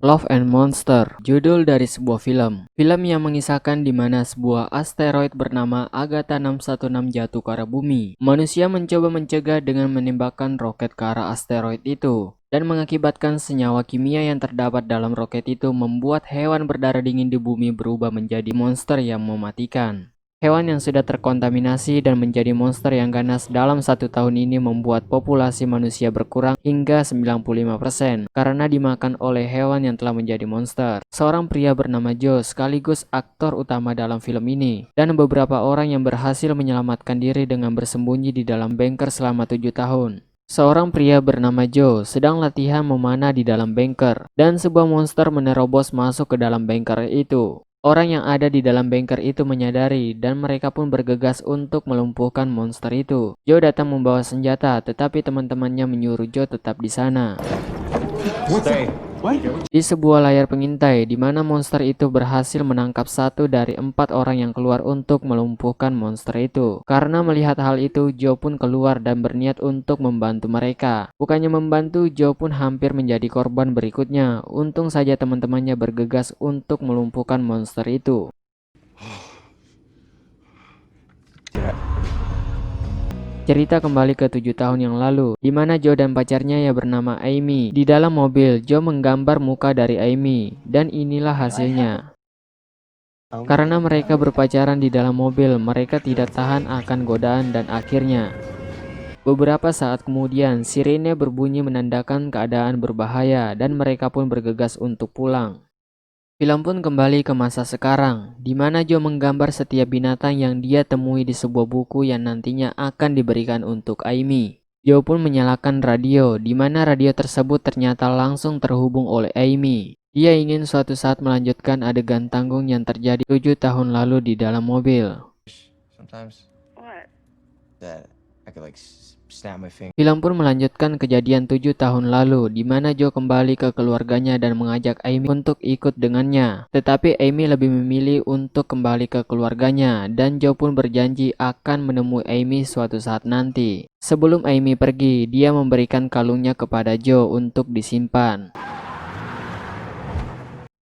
Love and Monster, judul dari sebuah film. Film yang mengisahkan di mana sebuah asteroid bernama Agatha 616 jatuh ke arah bumi. Manusia mencoba mencegah dengan menembakkan roket ke arah asteroid itu. Dan mengakibatkan senyawa kimia yang terdapat dalam roket itu membuat hewan berdarah dingin di bumi berubah menjadi monster yang mematikan. Hewan yang sudah terkontaminasi dan menjadi monster yang ganas dalam 1 tahun ini membuat populasi manusia berkurang hingga 95% karena dimakan oleh hewan yang telah menjadi monster. Seorang pria bernama Joe sekaligus aktor utama dalam film ini dan beberapa orang yang berhasil menyelamatkan diri dengan bersembunyi di dalam bunker selama 7 tahun. Seorang pria bernama Joe sedang latihan memanah di dalam bunker dan sebuah monster menerobos masuk ke dalam bunker itu. Orang yang ada di dalam bunker itu menyadari dan mereka pun bergegas untuk melumpuhkan monster itu. Joe datang membawa senjata, tetapi teman-temannya menyuruh Joe tetap di sana. Di sebuah layar pengintai, di mana monster itu berhasil menangkap 1 dari 4 orang yang keluar untuk melumpuhkan monster itu. Karena melihat hal itu, Joe pun keluar dan berniat untuk membantu mereka. Bukannya membantu, Joe pun hampir menjadi korban berikutnya. Untung saja teman-temannya bergegas untuk melumpuhkan monster itu. Cerita kembali ke 7 tahun yang lalu, di mana Joe dan pacarnya yang bernama Amy. Di dalam mobil, Joe menggambar muka dari Amy, dan inilah hasilnya. Karena mereka berpacaran di dalam mobil, mereka tidak tahan akan godaan dan akhirnya beberapa saat kemudian, sirene berbunyi menandakan keadaan berbahaya dan mereka pun bergegas untuk pulang. Film pun kembali ke masa sekarang, di mana Joe menggambar setiap binatang yang dia temui di sebuah buku yang nantinya akan diberikan untuk Amy. Joe pun menyalakan radio, di mana radio tersebut ternyata langsung terhubung oleh Amy. Dia ingin suatu saat melanjutkan adegan tanggung yang terjadi 7 tahun lalu di dalam mobil. Sometimes What? that I could snap my finger. Film pun melanjutkan kejadian 7 tahun lalu, di mana Joe kembali ke keluarganya dan mengajak Amy untuk ikut dengannya. Tetapi Amy lebih memilih untuk kembali ke keluarganya, dan Joe pun berjanji akan menemui Amy suatu saat nanti. Sebelum Amy pergi, dia memberikan kalungnya kepada Joe untuk disimpan.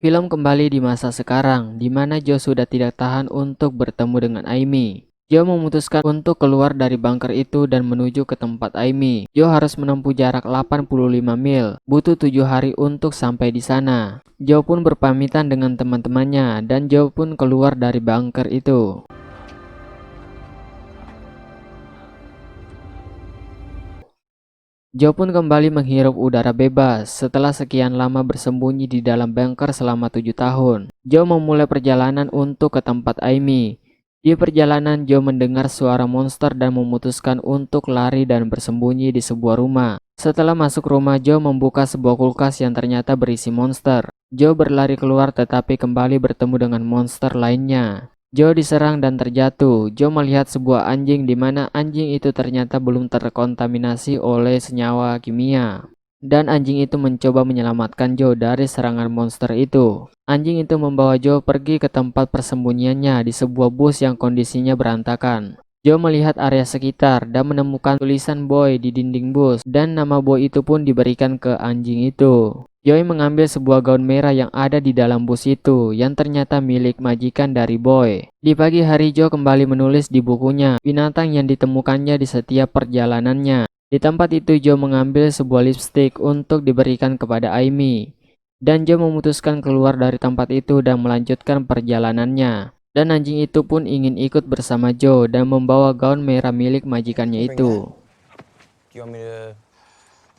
Film kembali di masa sekarang, di mana Joe sudah tidak tahan untuk bertemu dengan Amy. Joe memutuskan untuk keluar dari bunker itu dan menuju ke tempat Amy. Joe harus menempuh jarak 85 mil, butuh 7 hari untuk sampai di sana. Joe pun berpamitan dengan teman-temannya dan Joe pun keluar dari bunker itu. Joe pun kembali menghirup udara bebas setelah sekian lama bersembunyi di dalam bunker selama 7 tahun. Joe memulai perjalanan untuk ke tempat Amy. Di perjalanan, Joe mendengar suara monster dan memutuskan untuk lari dan bersembunyi di sebuah rumah. Setelah masuk rumah, Joe membuka sebuah kulkas yang ternyata berisi monster. Joe berlari keluar tetapi kembali bertemu dengan monster lainnya. Joe diserang dan terjatuh. Joe melihat sebuah anjing di mana anjing itu ternyata belum terkontaminasi oleh senyawa kimia. Dan anjing itu mencoba menyelamatkan Joe dari serangan monster itu. Anjing itu membawa Joe pergi ke tempat persembunyiannya di sebuah bus yang kondisinya berantakan. Joe melihat area sekitar dan menemukan tulisan Boy di dinding bus dan nama Boy itu pun diberikan ke anjing itu. Joe mengambil sebuah gaun merah yang ada di dalam bus itu yang ternyata milik majikan dari Boy. Di pagi hari Joe kembali menulis di bukunya binatang yang ditemukannya di setiap perjalanannya. Di tempat itu Joe mengambil sebuah lipstick untuk diberikan kepada Amy. Dan Joe memutuskan keluar dari tempat itu dan melanjutkan perjalanannya. Dan anjing itu pun ingin ikut bersama Joe dan membawa gaun merah milik majikannya itu. Do you want me to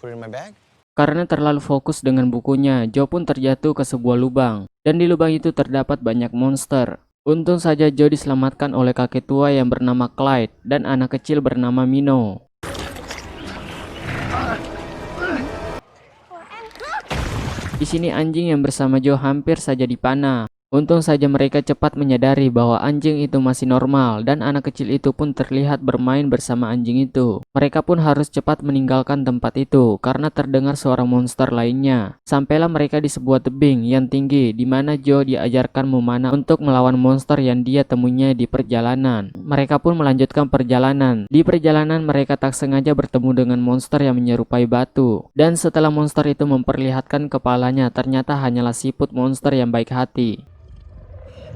put it in my bag? Karena terlalu fokus dengan bukunya, Joe pun terjatuh ke sebuah lubang. Dan di lubang itu terdapat banyak monster. Untung saja Joe diselamatkan oleh kakek tua yang bernama Clyde dan anak kecil bernama Mino. Di sini anjing yang bersama Joe hampir saja dipanah. Untung saja mereka cepat menyadari bahwa anjing itu masih normal dan anak kecil itu pun terlihat bermain bersama anjing itu. Mereka pun harus cepat meninggalkan tempat itu karena terdengar suara monster lainnya. Sampailah mereka di sebuah tebing yang tinggi di mana Joe diajarkan memanah untuk melawan monster yang dia temuinya di perjalanan. Mereka pun melanjutkan perjalanan. Di perjalanan mereka tak sengaja bertemu dengan monster yang menyerupai batu. Dan setelah monster itu memperlihatkan kepalanya, ternyata hanyalah siput monster yang baik hati.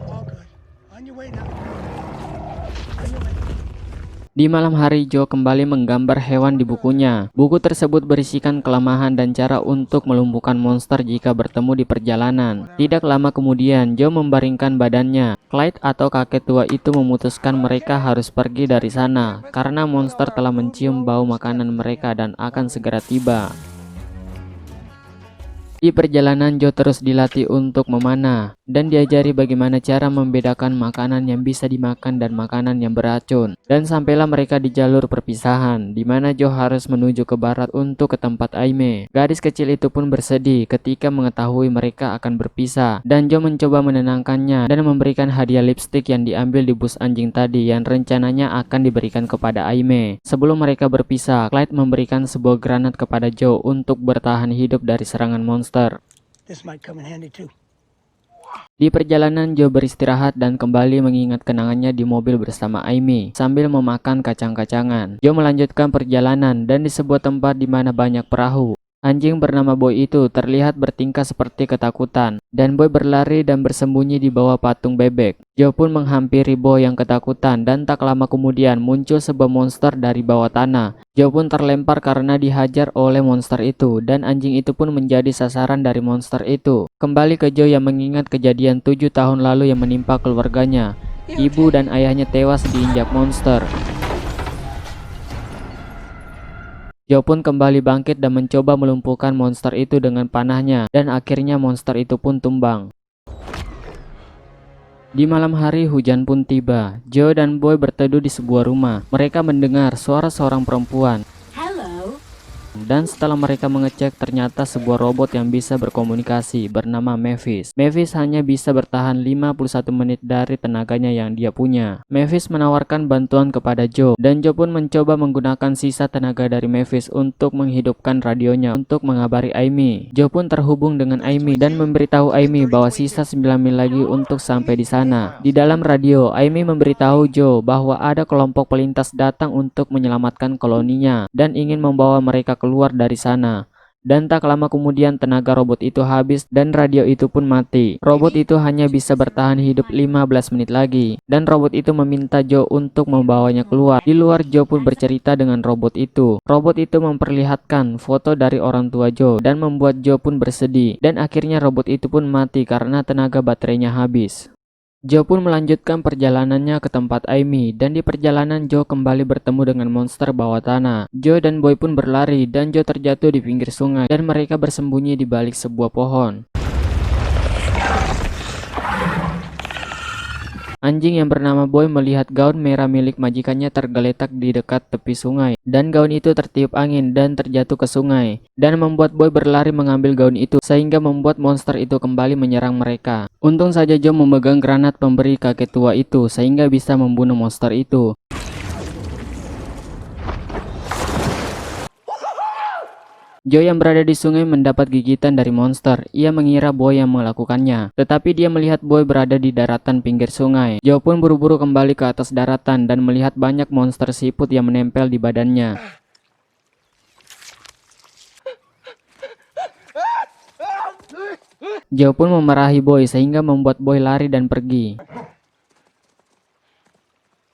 All good. On your way now. On your way. Di malam hari, Joe kembali menggambar hewan di bukunya. Buku tersebut berisikan kelemahan dan cara untuk melumpuhkan monster jika bertemu di perjalanan. Tidak lama kemudian, Joe membaringkan badannya. Clyde atau kakek tua itu memutuskan mereka harus pergi dari sana karena monster telah mencium bau makanan mereka dan akan segera tiba. Di perjalanan, Joe terus dilatih untuk memanah dan diajari bagaimana cara membedakan makanan yang bisa dimakan dan makanan yang beracun. Dan sampailah mereka di jalur perpisahan, di mana Joe harus menuju ke barat untuk ke tempat Aimee. Gadis kecil itu pun bersedih ketika mengetahui mereka akan berpisah, dan Joe mencoba menenangkannya dan memberikan hadiah lipstik yang diambil di bus anjing tadi yang rencananya akan diberikan kepada Aimee. Sebelum mereka berpisah, Clyde memberikan sebuah granat kepada Joe untuk bertahan hidup dari serangan monster. This might come in handy too. Di perjalanan, Joe beristirahat dan kembali mengingat kenangannya di mobil bersama Aimee sambil memakan kacang-kacangan. Joe melanjutkan perjalanan dan di sebuah tempat di mana banyak perahu. Anjing bernama Boy itu terlihat bertingkah seperti ketakutan, dan Boy berlari dan bersembunyi di bawah patung bebek. Joe pun menghampiri Boy yang ketakutan, dan tak lama kemudian muncul sebuah monster dari bawah tanah. Joe pun terlempar karena dihajar oleh monster itu, dan anjing itu pun menjadi sasaran dari monster itu. Kembali ke Joe yang mengingat kejadian 7 tahun lalu yang menimpa keluarganya. Ibu dan ayahnya tewas diinjak monster. Joe pun kembali bangkit dan mencoba melumpuhkan monster itu dengan panahnya, dan akhirnya monster itu pun tumbang. Di malam hari, hujan pun tiba. Joe dan Boy berteduh di sebuah rumah. Mereka mendengar suara seorang perempuan. Dan setelah mereka mengecek, ternyata sebuah robot yang bisa berkomunikasi bernama Mavis. Mavis hanya bisa bertahan 51 menit dari tenaganya yang dia punya. Mavis menawarkan bantuan kepada Joe, dan Joe pun mencoba menggunakan sisa tenaga dari Mavis untuk menghidupkan radionya untuk mengabari Aimee. Joe pun terhubung dengan Aimee dan memberitahu Aimee bahwa sisa 9 mil lagi untuk sampai di sana. Di dalam radio, Aimee memberitahu Joe bahwa ada kelompok pelintas datang untuk menyelamatkan koloninya dan ingin membawa mereka keluar dari sana. Dan tak lama kemudian tenaga robot itu habis dan radio itu pun mati. Robot itu hanya bisa bertahan hidup 15 menit lagi, dan robot itu meminta Joe untuk membawanya keluar. Di luar, Joe pun bercerita dengan robot itu. Robot itu memperlihatkan foto dari orang tua Joe dan membuat Joe pun bersedih, dan akhirnya robot itu pun mati karena tenaga baterainya habis. Joe pun melanjutkan perjalanannya ke tempat Aimee, dan di perjalanan Joe kembali bertemu dengan monster bawah tanah. Joe dan Boy pun berlari, dan Joe terjatuh di pinggir sungai dan mereka bersembunyi di balik sebuah pohon. Anjing yang bernama Boy melihat gaun merah milik majikannya tergeletak di dekat tepi sungai, dan gaun itu tertiup angin dan terjatuh ke sungai, dan membuat Boy berlari mengambil gaun itu sehingga membuat monster itu kembali menyerang mereka. Untung saja Joe memegang granat pemberi kakek tua itu sehingga bisa membunuh monster itu. Joe yang berada di sungai mendapat gigitan dari monster. Ia mengira Boy yang melakukannya, tetapi dia melihat Boy berada di daratan pinggir sungai. Joe pun buru-buru kembali ke atas daratan dan melihat banyak monster siput yang menempel di badannya. Joe pun memarahi Boy sehingga membuat Boy lari dan pergi.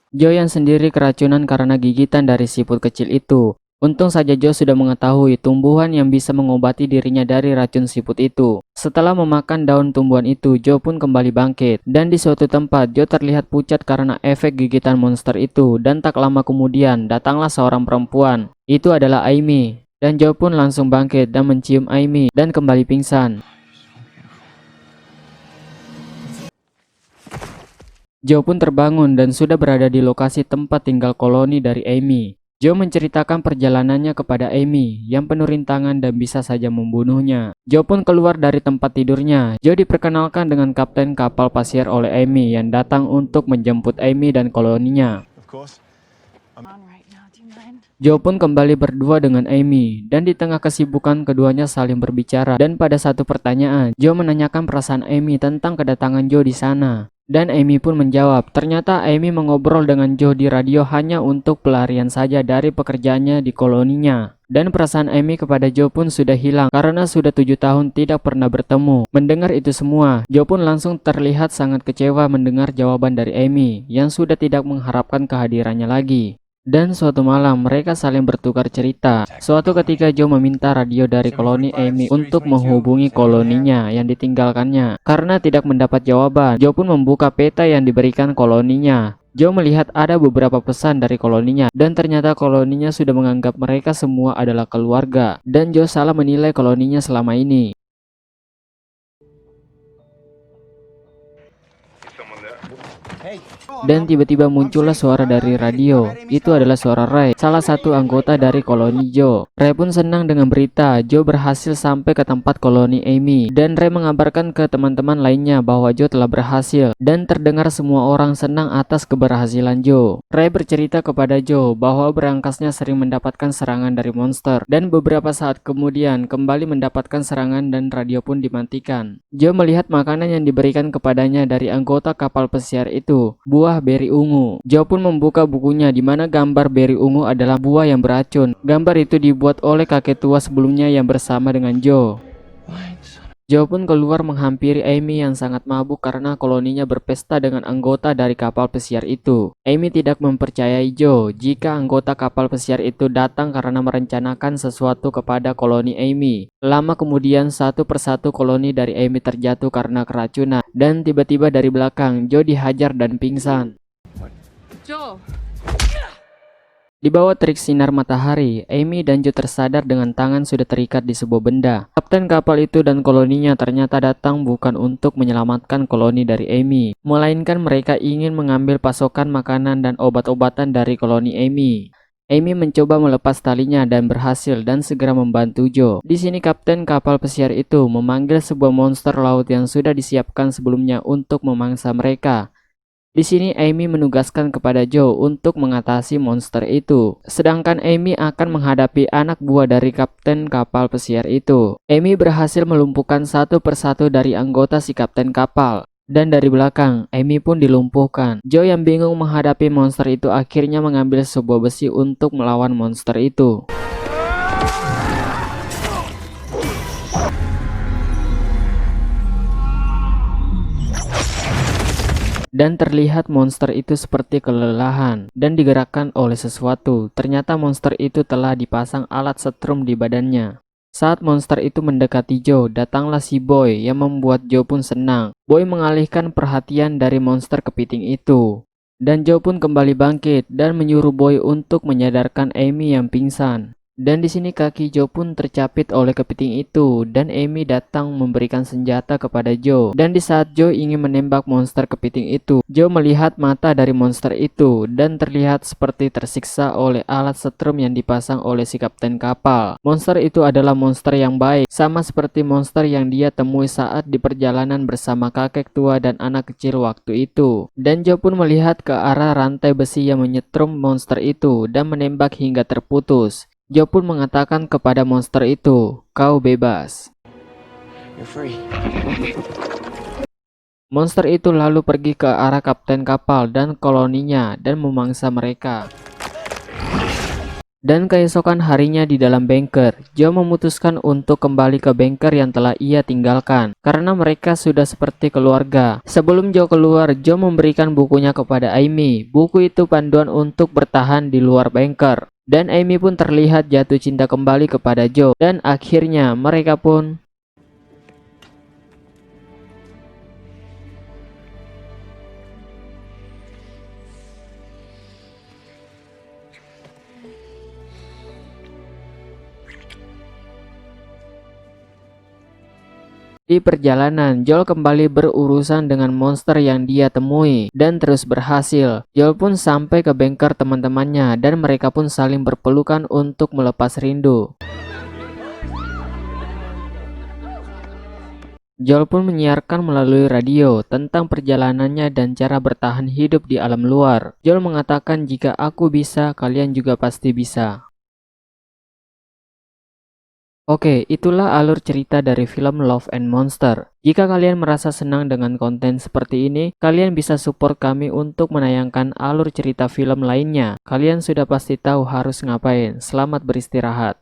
Joe yang sendiri keracunan karena gigitan dari siput kecil itu. Untung saja Joe sudah mengetahui tumbuhan yang bisa mengobati dirinya dari racun siput itu. Setelah memakan daun tumbuhan itu, Joe pun kembali bangkit. Dan di suatu tempat, Joe terlihat pucat karena efek gigitan monster itu. Dan tak lama kemudian, datanglah seorang perempuan. Itu adalah Aimee. Dan Joe pun langsung bangkit dan mencium Aimee dan kembali pingsan. Joe pun terbangun dan sudah berada di lokasi tempat tinggal koloni dari Aimee. Joe menceritakan perjalanannya kepada Amy yang penuh rintangan dan bisa saja membunuhnya. Joe pun keluar dari tempat tidurnya. Joe diperkenalkan dengan kapten kapal pasir oleh Amy yang datang untuk menjemput Amy dan koloninya. Of course. On right now, do you mind? Joe pun kembali berdua dengan Amy, dan di tengah kesibukan keduanya saling berbicara. Dan pada satu pertanyaan, Joe menanyakan perasaan Amy tentang kedatangan Joe di sana. Dan Amy pun menjawab, ternyata Amy mengobrol dengan Joe di radio hanya untuk pelarian saja dari pekerjaannya di koloninya. Dan perasaan Amy kepada Joe pun sudah hilang karena sudah 7 tahun tidak pernah bertemu. Mendengar itu semua, Joe pun langsung terlihat sangat kecewa mendengar jawaban dari Amy yang sudah tidak mengharapkan kehadirannya lagi. Dan suatu malam mereka saling bertukar cerita. Suatu ketika Joe meminta radio dari koloni Amy untuk menghubungi koloninya yang ditinggalkannya. Karena tidak mendapat jawaban, Joe pun membuka peta yang diberikan koloninya. Joe melihat ada beberapa pesan dari koloninya dan ternyata koloninya sudah menganggap mereka semua adalah keluarga. Dan Joe salah menilai koloninya selama ini. Hey. Dan tiba-tiba muncullah suara dari radio. Itu adalah suara Ray, salah satu anggota dari koloni Joe. Ray pun senang dengan berita Joe berhasil sampai ke tempat koloni Amy. Dan Ray mengabarkan ke teman-teman lainnya bahwa Joe telah berhasil. Dan terdengar semua orang senang atas keberhasilan Joe. Ray bercerita kepada Joe bahwa berangkasnya sering mendapatkan serangan dari monster. Dan beberapa saat kemudian kembali mendapatkan serangan dan radio pun dimatikan. Joe melihat makanan yang diberikan kepadanya dari anggota kapal pesiar itu, buah beri ungu. Joe pun membuka bukunya di mana gambar beri ungu adalah buah yang beracun. Gambar itu dibuat oleh kakek tua sebelumnya yang bersama dengan Joe. Joe pun keluar menghampiri Amy yang sangat mabuk karena koloninya berpesta dengan anggota dari kapal pesiar itu. Amy tidak mempercayai Joe jika anggota kapal pesiar itu datang karena merencanakan sesuatu kepada koloni Amy. Lama kemudian satu persatu koloni dari Amy terjatuh karena keracunan. Dan tiba-tiba dari belakang Joe dihajar dan pingsan. Joel. Di bawah terik sinar matahari, Amy dan Joe tersadar dengan tangan sudah terikat di sebuah benda. Kapten kapal itu dan koloninya ternyata datang bukan untuk menyelamatkan koloni dari Amy, melainkan mereka ingin mengambil pasokan makanan dan obat-obatan dari koloni Amy. Amy mencoba melepas talinya dan berhasil dan segera membantu Joe. Di sini kapten kapal pesiar itu memanggil sebuah monster laut yang sudah disiapkan sebelumnya untuk memangsa mereka. Di sini Amy menugaskan kepada Joe untuk mengatasi monster itu. Sedangkan Amy akan menghadapi anak buah dari kapten kapal pesiar itu. Amy berhasil melumpuhkan satu persatu dari anggota si kapten kapal. Dan dari belakang, Amy pun dilumpuhkan. Joe yang bingung menghadapi monster itu akhirnya mengambil sebuah besi untuk melawan monster itu. Dan terlihat monster itu seperti kelelahan dan digerakkan oleh sesuatu. Ternyata monster itu telah dipasang alat setrum di badannya. Saat monster itu mendekati Joe, datanglah si Boy yang membuat Joe pun senang. Boy mengalihkan perhatian dari monster kepiting itu. Dan Joe pun kembali bangkit dan menyuruh Boy untuk menyadarkan Amy yang pingsan. Dan di sini kaki Joe pun tercapit oleh kepiting itu dan Amy datang memberikan senjata kepada Joe. Dan di saat Joe ingin menembak monster kepiting itu, Joe melihat mata dari monster itu dan terlihat seperti tersiksa oleh alat setrum yang dipasang oleh si kapten kapal. Monster itu adalah monster yang baik, sama seperti monster yang dia temui saat di perjalanan bersama kakek tua dan anak kecil waktu itu. Dan Joe pun melihat ke arah rantai besi yang menyetrum monster itu dan menembak hingga terputus. Joe pun mengatakan kepada monster itu, "Kau bebas." You're free. Monster itu lalu pergi ke arah kapten kapal dan koloninya dan memangsa mereka. Dan keesokan harinya di dalam bunker, Joe memutuskan untuk kembali ke bunker yang telah ia tinggalkan karena mereka sudah seperti keluarga. Sebelum Joe keluar, Joe memberikan bukunya kepada Amy. Buku itu panduan untuk bertahan di luar bunker. Dan Amy pun terlihat jatuh cinta kembali kepada Joe. Dan akhirnya mereka pun Di perjalanan, Joel kembali berurusan dengan monster yang dia temui dan terus berhasil. Joel pun sampai ke bengkel teman-temannya dan mereka pun saling berpelukan untuk melepas rindu. Joel pun menyiarkan melalui radio tentang perjalanannya dan cara bertahan hidup di alam luar. Joel mengatakan, jika aku bisa, kalian juga pasti bisa. Oke, itulah alur cerita dari film Love and Monster. Jika kalian merasa senang dengan konten seperti ini, kalian bisa support kami untuk menayangkan alur cerita film lainnya. Kalian sudah pasti tahu harus ngapain. Selamat beristirahat.